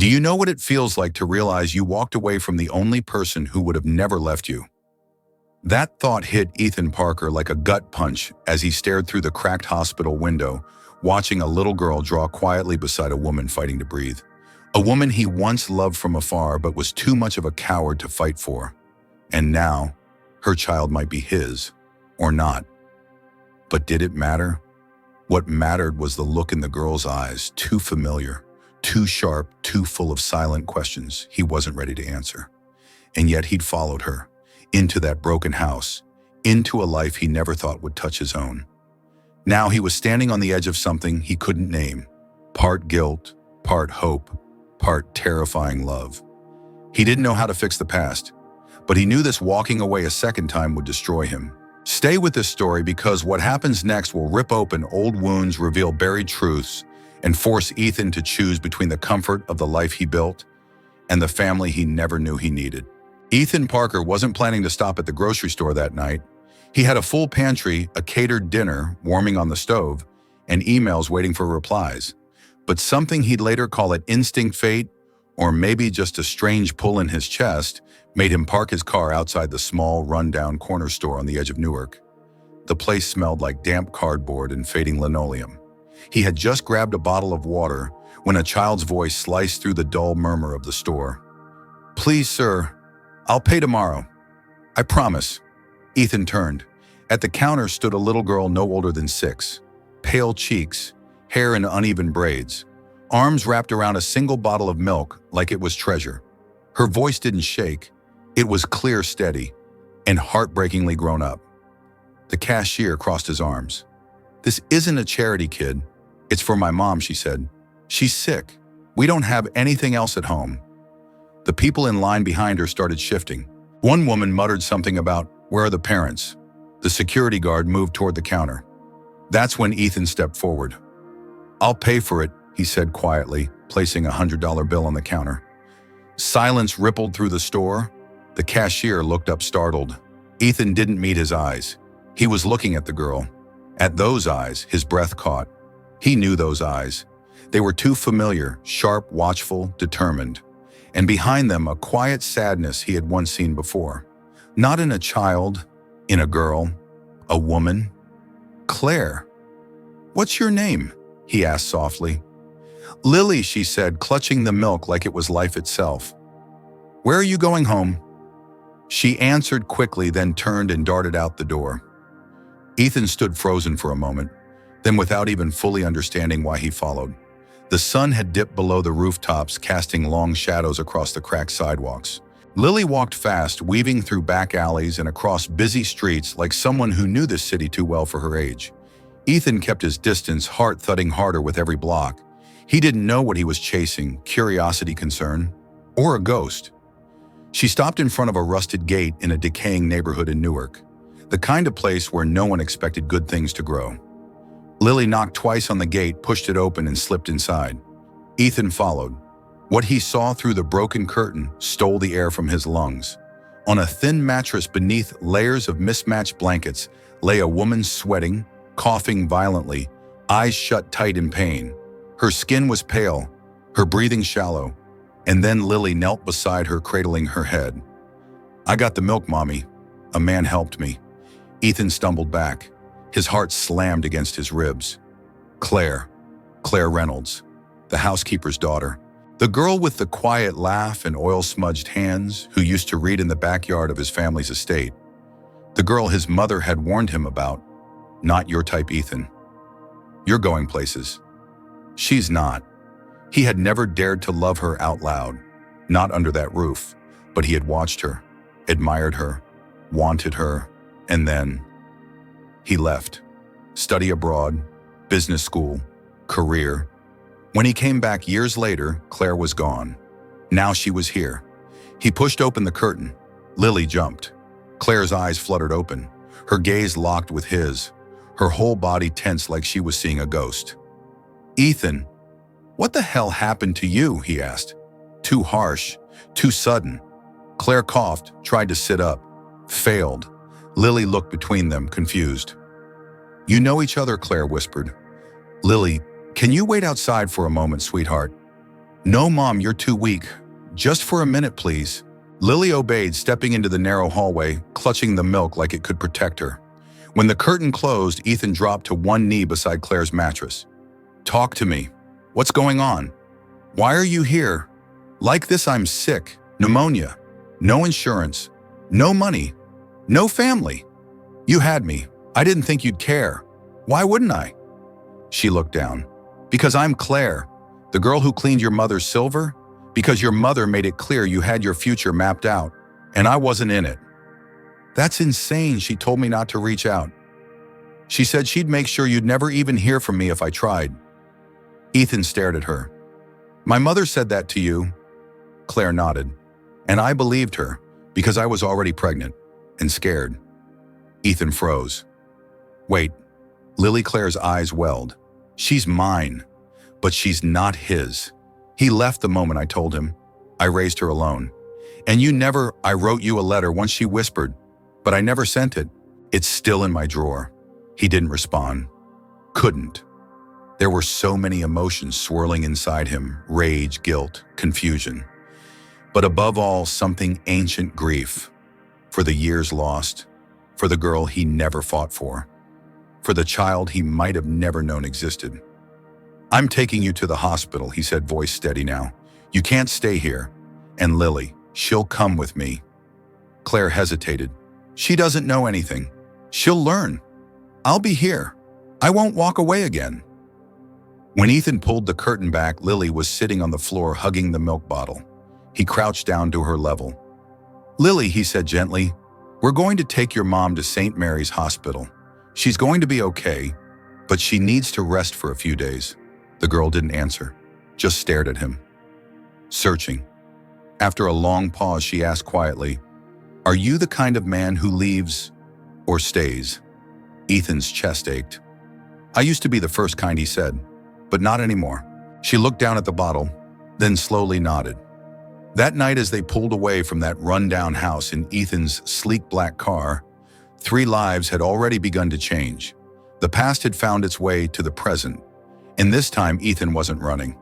Do you know what it feels like to realize you walked away from the only person who would have never left you? That thought hit Ethan Parker like a gut punch as he stared through the cracked hospital window, watching a little girl draw quietly beside a woman fighting to breathe. A woman he once loved from afar but was too much of a coward to fight for. And now, her child might be his, or not. But did it matter? What mattered was the look in the girl's eyes, too familiar, too sharp, too full of silent questions he wasn't ready to answer. And yet he'd followed her, into that broken house, into a life he never thought would touch his own. Now he was standing on the edge of something he couldn't name, part guilt, part hope, part terrifying love. He didn't know how to fix the past, but he knew this walking away a second time would destroy him. Stay with this story because what happens next will rip open old wounds, reveal buried truths, and force Ethan to choose between the comfort of the life he built and the family he never knew he needed. Ethan Parker wasn't planning to stop at the grocery store that night. He had a full pantry, a catered dinner warming on the stove, and emails waiting for replies. But something he'd later call it instinct fate, or maybe just a strange pull in his chest, made him park his car outside the small, run-down corner store on the edge of Newark. The place smelled like damp cardboard and fading linoleum. He had just grabbed a bottle of water when a child's voice sliced through the dull murmur of the store. "Please, sir, I'll pay tomorrow. I promise." Ethan turned. At the counter stood a little girl no older than 6. Pale cheeks, hair in uneven braids, arms wrapped around a single bottle of milk like it was treasure. Her voice didn't shake. It was clear, steady, and heartbreakingly grown up. The cashier crossed his arms. "This isn't a charity, kid. It's for my mom," she said. "She's sick. We don't have anything else at home." The people in line behind her started shifting. One woman muttered something about, "Where are the parents?" The security guard moved toward the counter. That's when Ethan stepped forward. "I'll pay for it," he said quietly, placing a $100 bill on the counter. Silence rippled through the store. The cashier looked up startled. Ethan didn't meet his eyes. He was looking at the girl. At those eyes, his breath caught. He knew those eyes. They were too familiar, sharp, watchful, determined. And behind them, a quiet sadness he had once seen before. Not in a child, in a girl, a woman. "Claire, what's your name?" he asked softly. "Lily," she said, clutching the milk like it was life itself. "Where are you going home?" She answered quickly, then turned and darted out the door. Ethan stood frozen for a moment, then without even fully understanding why he followed. The sun had dipped below the rooftops, casting long shadows across the cracked sidewalks. Lily walked fast, weaving through back alleys and across busy streets like someone who knew this city too well for her age. Ethan kept his distance, heart thudding harder with every block. He didn't know what he was chasing, curiosity, concern, or a ghost. She stopped in front of a rusted gate in a decaying neighborhood in Newark, the kind of place where no one expected good things to grow. Lily knocked twice on the gate, pushed it open, and slipped inside. Ethan followed. What he saw through the broken curtain stole the air from his lungs. On a thin mattress beneath layers of mismatched blankets lay a woman sweating, coughing violently, eyes shut tight in pain. Her skin was pale, her breathing shallow, and then Lily knelt beside her, cradling her head. "I got the milk, Mommy. A man helped me." Ethan stumbled back. His heart slammed against his ribs. Claire Reynolds, the housekeeper's daughter. The girl with the quiet laugh and oil-smudged hands who used to read in the backyard of his family's estate. The girl his mother had warned him about. Not your type, Ethan. You're going places. She's not. He had never dared to love her out loud, not under that roof, but he had watched her, admired her, wanted her, and then he left. Study abroad, business school, career. When he came back years later, Claire was gone. Now she was here. He pushed open the curtain. Lily jumped. Claire's eyes fluttered open, her gaze locked with his, her whole body tense like she was seeing a ghost. "Ethan, what the hell happened to you?" he asked. Too harsh, too sudden. Claire coughed, tried to sit up, failed. Lily looked between them, confused. "You know each other," Claire whispered. "Lily, can you wait outside for a moment, sweetheart?" "No, Mom, you're too weak. Just for a minute, please." Lily obeyed, stepping into the narrow hallway, clutching the milk like it could protect her. When the curtain closed, Ethan dropped to one knee beside Claire's mattress. "Talk to me. What's going on? Why are you here? Like this, I'm sick. Pneumonia. No insurance. No money. No family. You had me. I didn't think you'd care. Why wouldn't I?" She looked down. "Because I'm Claire, the girl who cleaned your mother's silver. Because your mother made it clear you had your future mapped out, and I wasn't in it." "That's insane. She told me not to reach out. She said she'd make sure you'd never even hear from me if I tried." Ethan stared at her. "My mother said that to you?" Claire nodded. "And I believed her, because I was already pregnant and scared." Ethan froze. "Wait." Lily Claire's eyes welled. "She's mine, but she's not his. He left the moment I told him. I raised her alone. And you never, I wrote you a letter once," she whispered, "but I never sent it. It's still in my drawer." He didn't respond. Couldn't. There were so many emotions swirling inside him: rage, guilt, confusion. But above all, something ancient grief. For the years lost. For the girl he never fought for. For the child he might have never known existed. "I'm taking you to the hospital," he said, voice steady now. "You can't stay here. And Lily, she'll come with me." Claire hesitated. "She doesn't know anything. She'll learn. I'll be here. I won't walk away again." When Ethan pulled the curtain back, Lily was sitting on the floor hugging the milk bottle. He crouched down to her level. "Lily," he said gently, "we're going to take your mom to St. Mary's Hospital. She's going to be okay, but she needs to rest for a few days." The girl didn't answer, just stared at him, searching. After a long pause, she asked quietly, "Are you the kind of man who leaves or stays?" Ethan's chest ached. "I used to be the first kind," he said, "but not anymore." She looked down at the bottle, then slowly nodded. That night, as they pulled away from that rundown house in Ethan's sleek black car, 3 lives had already begun to change. The past had found its way to the present, and this time Ethan wasn't running.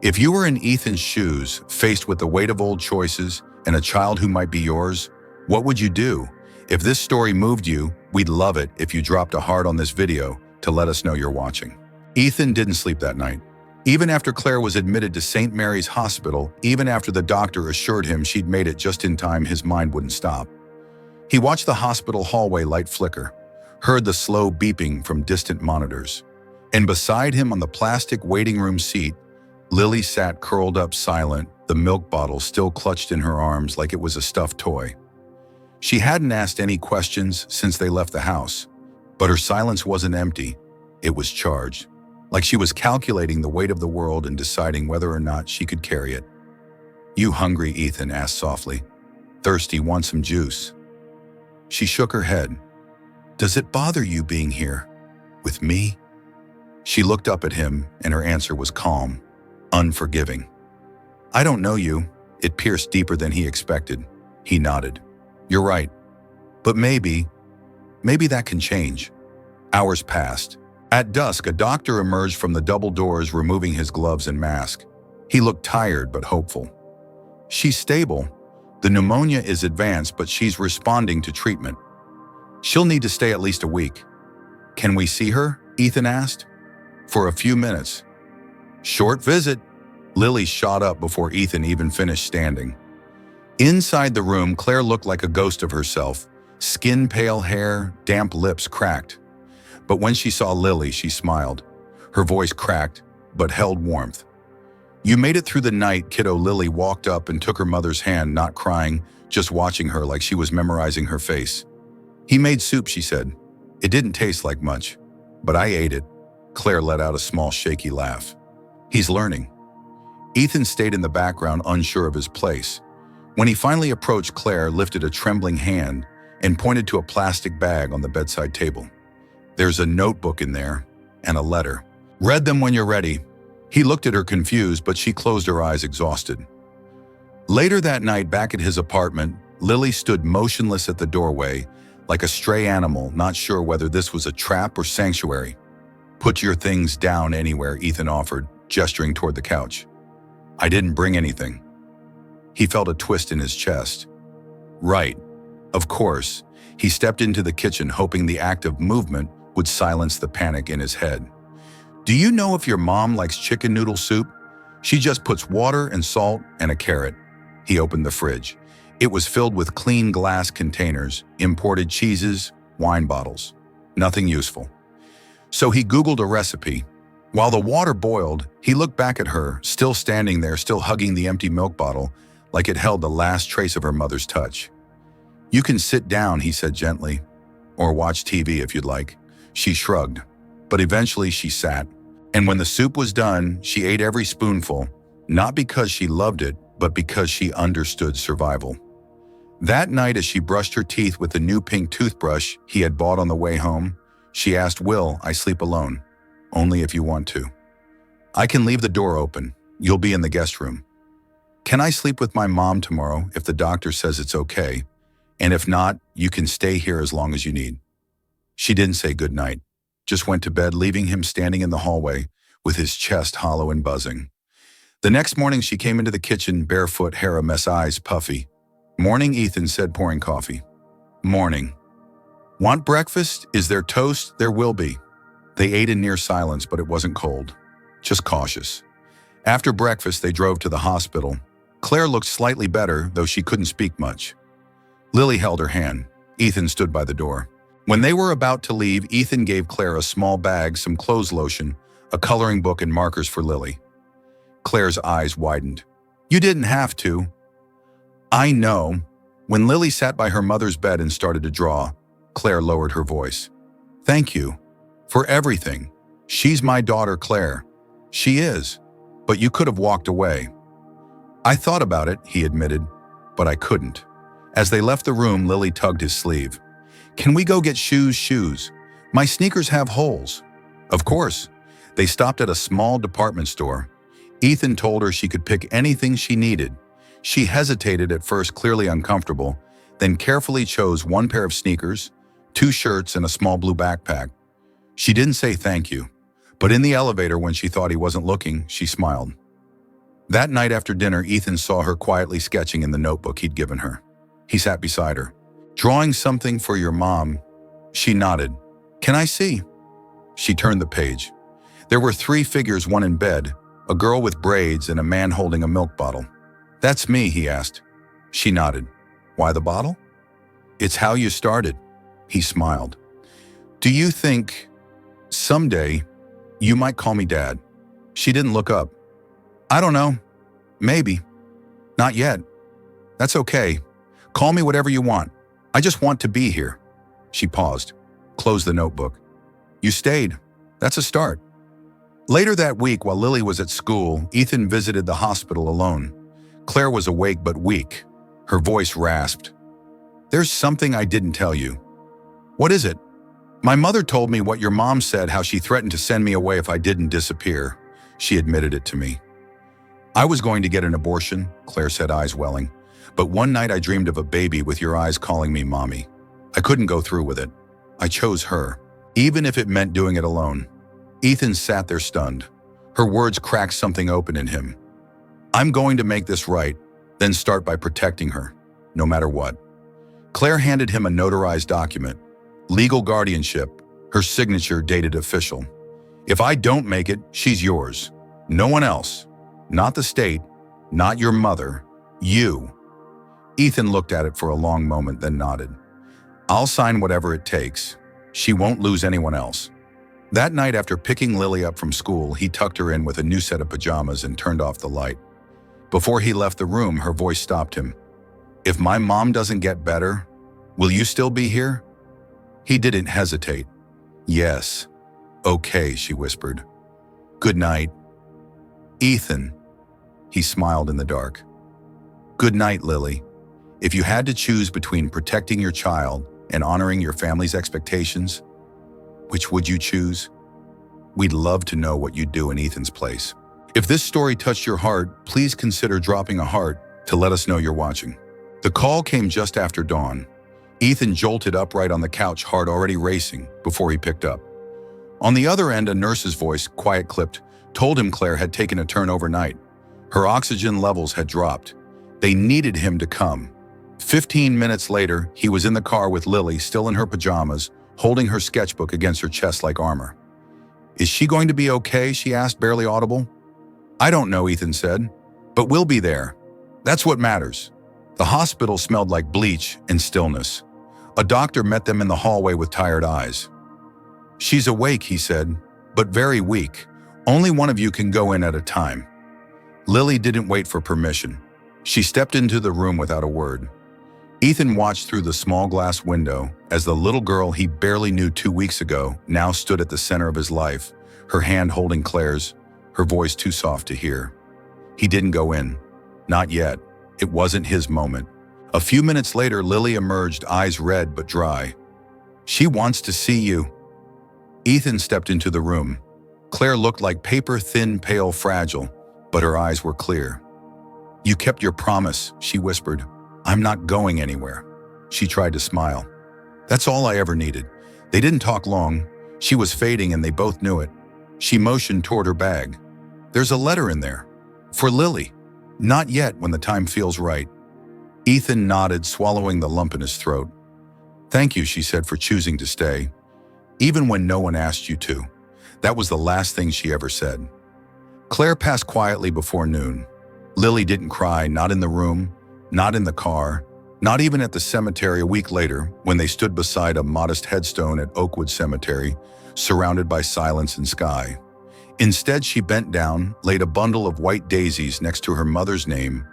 If you were in Ethan's shoes, faced with the weight of old choices and a child who might be yours, what would you do? If this story moved you, we'd love it if you dropped a heart on this video to let us know you're watching. Ethan didn't sleep that night. Even after Claire was admitted to St. Mary's Hospital, even after the doctor assured him she'd made it just in time, his mind wouldn't stop. He watched the hospital hallway light flicker, heard the slow beeping from distant monitors. And beside him on the plastic waiting room seat, Lily sat curled up silent, the milk bottle still clutched in her arms like it was a stuffed toy. She hadn't asked any questions since they left the house, but her silence wasn't empty, it was charged. Like she was calculating the weight of the world and deciding whether or not she could carry it. "You hungry?" Ethan asked softly. "Thirsty, want some juice?" She shook her head. "Does it bother you being here? With me?" She looked up at him, and her answer was calm, unforgiving. "I don't know you." It pierced deeper than he expected. He nodded. "You're right. But maybe that can change." Hours passed. At dusk, a doctor emerged from the double doors, removing his gloves and mask. He looked tired but hopeful. "She's stable. The pneumonia is advanced, but she's responding to treatment. She'll need to stay at least a week." "Can we see her?" Ethan asked. "For a few minutes." "Short visit." Lily shot up before Ethan even finished standing. Inside the room, Claire looked like a ghost of herself, skin-pale hair, damp lips cracked. But when she saw Lily, she smiled. Her voice cracked, but held warmth. "You made it through the night, kiddo." Lily walked up and took her mother's hand, not crying, just watching her like she was memorizing her face. "He made soup," she said. "It didn't taste like much, but I ate it." Claire let out a small, shaky laugh. "He's learning." Ethan stayed in the background, unsure of his place. When he finally approached, Claire lifted a trembling hand and pointed to a plastic bag on the bedside table. "There's a notebook in there, and a letter. Read them when you're ready." He looked at her confused, but she closed her eyes, exhausted. Later that night, back at his apartment, Lily stood motionless at the doorway, like a stray animal, not sure whether this was a trap or sanctuary. "Put your things down anywhere," Ethan offered, gesturing toward the couch. I didn't bring anything. He felt a twist in his chest. Right. Of course. He stepped into the kitchen hoping the act of movement would silence the panic in his head. Do you know if your mom likes chicken noodle soup? She just puts water and salt and a carrot. He opened the fridge. It was filled with clean glass containers, imported cheeses, wine bottles. Nothing useful. So he Googled a recipe. While the water boiled, he looked back at her, still standing there, still hugging the empty milk bottle, like it held the last trace of her mother's touch. You can sit down, he said gently, or watch TV if you'd like. She shrugged, but eventually she sat. And when the soup was done, she ate every spoonful, not because she loved it, but because she understood survival. That night, as she brushed her teeth with the new pink toothbrush he had bought on the way home, she asked, "Will I sleep alone? Only if you want to. I can leave the door open. You'll be in the guest room. Can I sleep with my mom tomorrow if the doctor says it's okay? And if not, you can stay here as long as you need." She didn't say goodnight, just went to bed, leaving him standing in the hallway with his chest hollow and buzzing. The next morning, she came into the kitchen, barefoot, hair a mess, eyes puffy. "Morning," Ethan said, pouring coffee. "Morning. Want breakfast? Is there toast?" "There will be." They ate in near silence, but it wasn't cold, just cautious. After breakfast, they drove to the hospital. Claire looked slightly better, though she couldn't speak much. Lily held her hand. Ethan stood by the door. When they were about to leave, Ethan gave Claire a small bag, some clothes lotion, a coloring book, and markers for Lily. Claire's eyes widened. "You didn't have to." "I know." When Lily sat by her mother's bed and started to draw, Claire lowered her voice. "Thank you. For everything. She's my daughter, Claire." "She is. But you could have walked away." "I thought about it," he admitted, "but I couldn't." As they left the room, Lily tugged his sleeve. "Can we go get shoes? My sneakers have holes." "Of course." They stopped at a small department store. Ethan told her she could pick anything she needed. She hesitated at first, clearly uncomfortable, then carefully chose one pair of sneakers, 2 shirts, and a small blue backpack. She didn't say thank you, but in the elevator when she thought he wasn't looking, she smiled. That night after dinner, Ethan saw her quietly sketching in the notebook he'd given her. He sat beside her. "Drawing something for your mom." She nodded. "Can I see?" She turned the page. There were 3 figures, one in bed, a girl with braids and a man holding a milk bottle. "That's me," he asked. She nodded. "Why the bottle?" "It's how you started." He smiled. "Do you think someday you might call me Dad?" She didn't look up. "I don't know. Maybe. Not yet. That's okay. Call me whatever you want. I just want to be here." She paused, closed the notebook. "You stayed. That's a start." Later that week, while Lily was at school, Ethan visited the hospital alone. Claire was awake but weak. Her voice rasped. "There's something I didn't tell you." "What is it?" "My mother told me what your mom said, how she threatened to send me away if I didn't disappear." She admitted it to me. "I was going to get an abortion," Claire said, eyes welling. "But one night I dreamed of a baby with your eyes calling me mommy. I couldn't go through with it. I chose her, even if it meant doing it alone." Ethan sat there stunned. Her words cracked something open in him. "I'm going to make this right, then start by protecting her, no matter what." Claire handed him a notarized document. Legal guardianship, her signature dated official. "If I don't make it, she's yours. No one else. Not the state, not your mother, you." Ethan looked at it for a long moment, then nodded. "I'll sign whatever it takes. She won't lose anyone else." That night, after picking Lily up from school, he tucked her in with a new set of pajamas and turned off the light. Before he left the room, her voice stopped him. "If my mom doesn't get better, will you still be here?" He didn't hesitate. "Yes." "Okay," she whispered. "Good night." "Ethan." He smiled in the dark. "Good night, Lily. If you had to choose between protecting your child and honoring your family's expectations, which would you choose? We'd love to know what you'd do in Ethan's place. If this story touched your heart, please consider dropping a heart to let us know you're watching. The call came just after dawn. Ethan jolted upright on the couch, heart already racing, before he picked up. On the other end, a nurse's voice, quiet clipped, told him Claire had taken a turn overnight. Her oxygen levels had dropped. They needed him to come. 15 minutes later, he was in the car with Lily, still in her pajamas, holding her sketchbook against her chest like armor. "Is she going to be okay?" she asked, barely audible. "I don't know," Ethan said, "but we'll be there. That's what matters." The hospital smelled like bleach and stillness. A doctor met them in the hallway with tired eyes. "She's awake," he said, "but very weak. Only one of you can go in at a time." Lily didn't wait for permission. She stepped into the room without a word. Ethan watched through the small glass window as the little girl he barely knew 2 weeks ago now stood at the center of his life, her hand holding Claire's, her voice too soft to hear. He didn't go in. Not yet. It wasn't his moment. A few minutes later, Lily emerged, eyes red but dry. "She wants to see you." Ethan stepped into the room. Claire looked like paper thin, pale, fragile, but her eyes were clear. "You kept your promise," she whispered. "I'm not going anywhere." She tried to smile. "That's all I ever needed." They didn't talk long. She was fading and they both knew it. She motioned toward her bag. "There's a letter in there. For Lily." "Not yet, when the time feels right." Ethan nodded, swallowing the lump in his throat. "Thank you," she said, "for choosing to stay. Even when no one asked you to." That was the last thing she ever said. Claire passed quietly before noon. Lily didn't cry, not in the room, not in the car, not even at the cemetery a week later when they stood beside a modest headstone at Oakwood Cemetery, surrounded by silence and sky. Instead, she bent down, laid a bundle of white daisies next to her mother's name,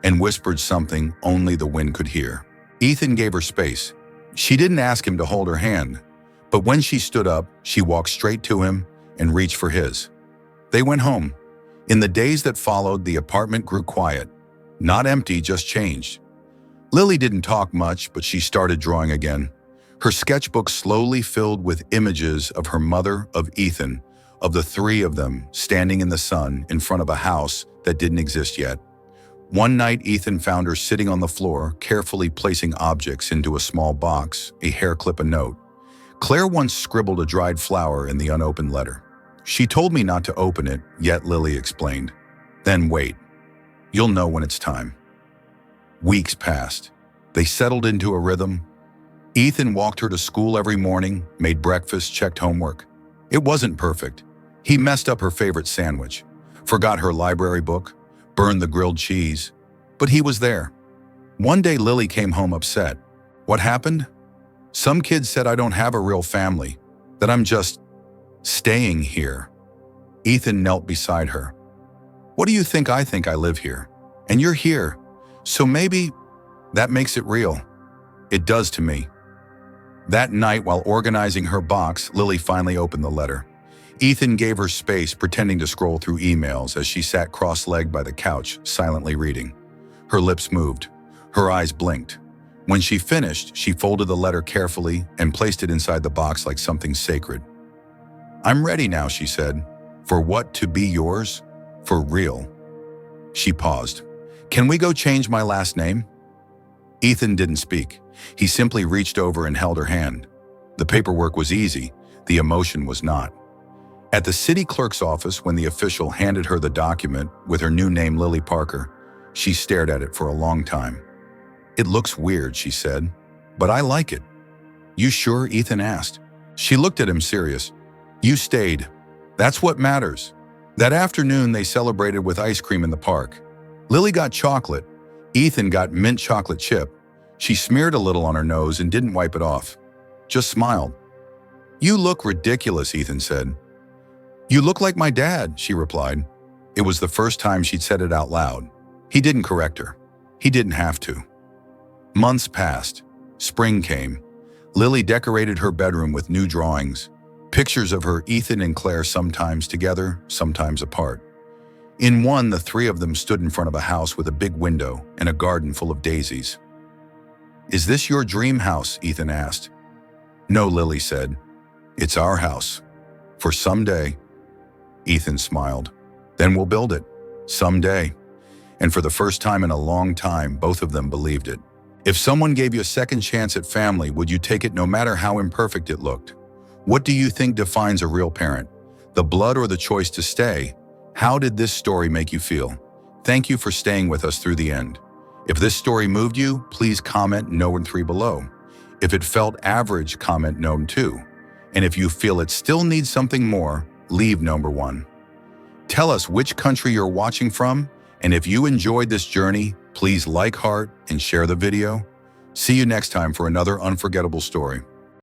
and whispered something only the wind could hear. Ethan gave her space. She didn't ask him to hold her hand, but when she stood up, she walked straight to him and reached for his. They went home. In the days that followed, the apartment grew quiet. Not empty, just changed. Lily didn't talk much, but she started drawing again. Her sketchbook slowly filled with images of her mother, of Ethan, of the three of them standing in the sun in front of a house that didn't exist yet. One night, Ethan found her sitting on the floor, carefully placing objects into a small box, a hair clip, a note. Claire once scribbled a dried flower in the unopened letter. "She told me not to open it, yet," Lily explained. "Then wait. You'll know when it's time." Weeks passed. They settled into a rhythm. Ethan walked her to school every morning, made breakfast, checked homework. It wasn't perfect. He messed up her favorite sandwich, forgot her library book, burned the grilled cheese, but he was there. One day Lily came home upset. "What happened?" "Some kid said I don't have a real family, that I'm just staying here." Ethan knelt beside her. "What do you think I live here? And you're here, so maybe that makes it real." "It does to me." That night, while organizing her box, Lily finally opened the letter. Ethan gave her space, pretending to scroll through emails as she sat cross-legged by the couch, silently reading. Her lips moved. Her eyes blinked. When she finished, she folded the letter carefully and placed it inside the box like something sacred. "I'm ready now," she said. "For what to be yours? For real." She paused. "Can we go change my last name?" Ethan didn't speak. He simply reached over and held her hand. The paperwork was easy. The emotion was not. At the city clerk's office, when the official handed her the document with her new name, Lily Parker, she stared at it for a long time. "It looks weird," she said, "but I like it." "You sure?" Ethan asked. She looked at him serious. "You stayed. That's what matters." That afternoon, they celebrated with ice cream in the park. Lily got chocolate. Ethan got mint chocolate chip. She smeared a little on her nose and didn't wipe it off. Just smiled. "You look ridiculous," Ethan said. "You look like my dad," she replied. It was the first time she'd said it out loud. He didn't correct her. He didn't have to. Months passed. Spring came. Lily decorated her bedroom with new drawings, pictures of her, Ethan and Claire, sometimes together, sometimes apart. In one, the three of them stood in front of a house with a big window and a garden full of daisies. "Is this your dream house?" Ethan asked. "No," Lily said. "It's our house. For someday." Ethan smiled. "Then we'll build it. Someday." And for the first time in a long time, both of them believed it. If someone gave you a second chance at family, would you take it no matter how imperfect it looked? What do you think defines a real parent? The blood or the choice to stay? How did this story make you feel? Thank you for staying with us through the end. If this story moved you, please comment Known 3 below. If it felt average, comment Known 2. And if you feel it still needs something more, leave number 1. Tell us which country you're watching from, and if you enjoyed this journey, please like, heart, and share the video. See you next time for another unforgettable story.